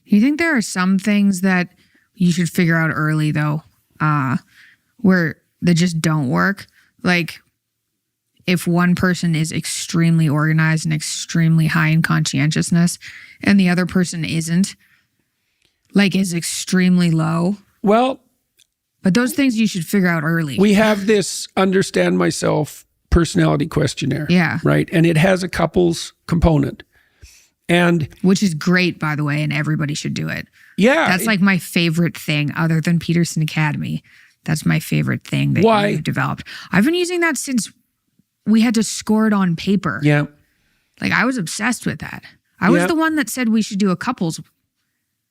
You think there are some things that you should figure out early, though, where that just don't work? Like, if one person is extremely organized and extremely high in conscientiousness and the other person isn't, like, is extremely low. Well, but those things you should figure out early. We have this Understand Myself personality questionnaire. Yeah. Right? And it has a couples component. And which is great, by the way, and everybody should do it. Yeah. That's like my favorite thing other than Peterson Academy. That's my favorite thing that you've developed. I've been using that since we had to score it on paper. Yeah. Like, I was obsessed with that. I was the one that said we should do a couples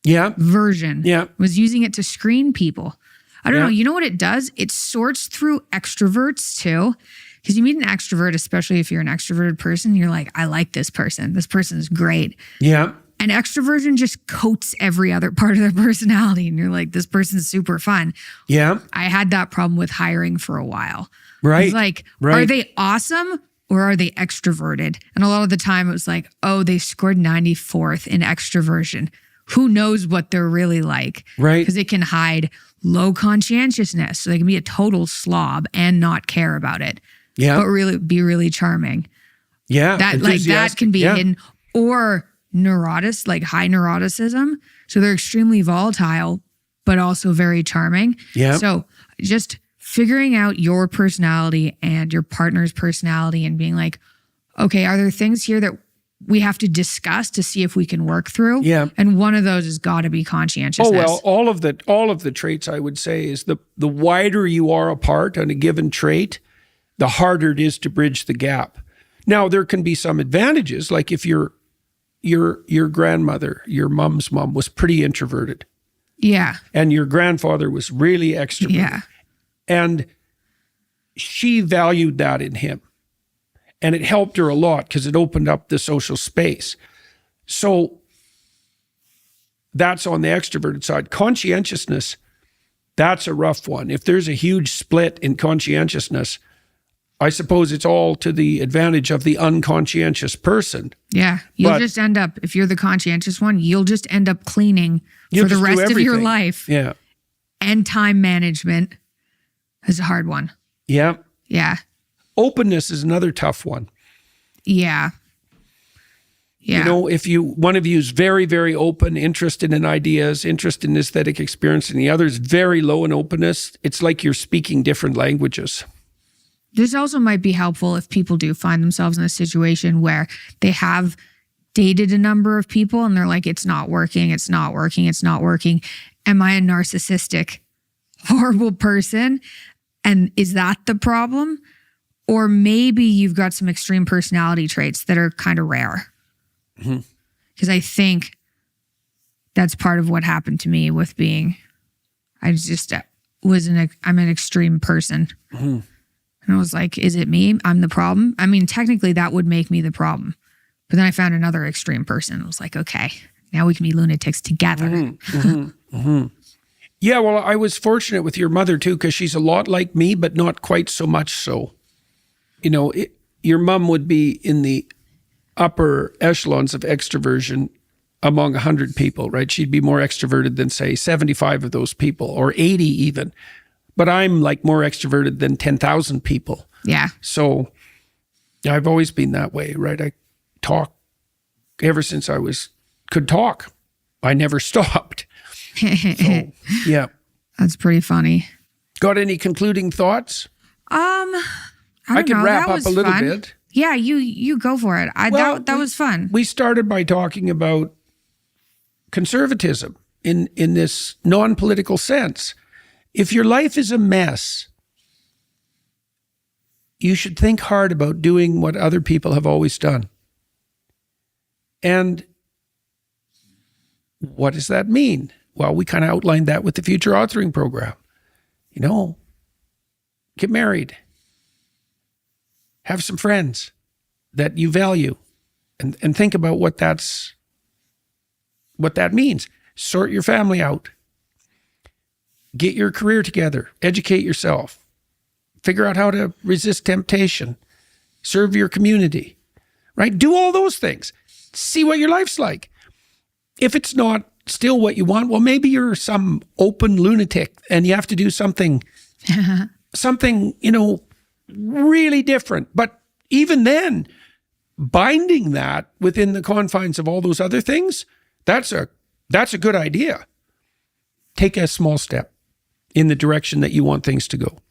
version. Yeah. Was using it to screen people. I don't know. You know what it does? It sorts through extroverts too. Because you meet an extrovert, especially if you're an extroverted person, you're like, I like this person. This person is great. Yeah. And extroversion just coats every other part of their personality. And you're like, this person's super fun. Yeah. I had that problem with hiring for a while. Right. It's like, are they awesome or are they extroverted? And a lot of the time it was like, oh, they scored 94th in extroversion. Who knows what they're really like? Right. Because it can hide low conscientiousness. So they can be a total slob and not care about it. Yeah. But really be really charming. Yeah. That can be hidden. Or neurotic, like high neuroticism. So they're extremely volatile, but also very charming. Yeah. So just figuring out your personality and your partner's personality and being like, okay, are there things here that we have to discuss to see if we can work through? Yeah. And one of those has got to be conscientiousness. Oh, well, all of the traits, I would say, is the wider you are apart on a given trait, the harder it is to bridge the gap. Now, there can be some advantages, like if your grandmother, your mom's mom, was pretty introverted. Yeah. And your grandfather was really extroverted. Yeah. And she valued that in him. And it helped her a lot because it opened up the social space. So that's on the extroverted side. Conscientiousness, that's a rough one. If there's a huge split in conscientiousness, I suppose it's all to the advantage of the unconscientious person. Yeah. You'll just end up, if you're the conscientious one, you'll just end up cleaning for the rest of your life. Yeah. And time management is a hard one. Yeah. Yeah. Openness is another tough one. Yeah. Yeah. You know, if one of you is very, very open, interested in ideas, interested in aesthetic experience, and the other is very low in openness, it's like you're speaking different languages. This also might be helpful if people do find themselves in a situation where they have dated a number of people and they're like, it's not working, it's not working, it's not working. Am I a narcissistic, horrible person? And is that the problem? Or maybe you've got some extreme personality traits that are kind of rare. Because I think that's part of what happened to me with being, I'm an extreme person. And I was like, is it me? I'm the problem? I mean, technically that would make me the problem. But then I found another extreme person. I was like, okay, now we can be lunatics together. Yeah, well, I was fortunate with your mother too, because she's a lot like me, but not quite so much so. You know, your mom would be in the upper echelons of extroversion among 100 people, right? She'd be more extroverted than, say, 75 of those people, or 80 even. But I'm like more extroverted than 10,000 people. Yeah. So I've always been that way, right? I talk ever since I could talk. I never stopped. So, yeah. That's pretty funny. Got any concluding thoughts? I can wrap up a little bit. Yeah, you go for it. That was fun. We started by talking about conservatism in this non-political sense. If your life is a mess, you should think hard about doing what other people have always done. And what does that mean? Well, we kind of outlined that with the Future Authoring Program. You know, get married. Have some friends that you value, and think about what that means. Sort your family out. Get your career together. Educate yourself. Figure out how to resist temptation. Serve your community, right? Do all those things. See what your life's like. If it's not still what you want. Well, maybe you're some open lunatic and you have to do something, really different. But even then, binding that within the confines of all those other things, that's a good idea. Take a small step in the direction that you want things to go.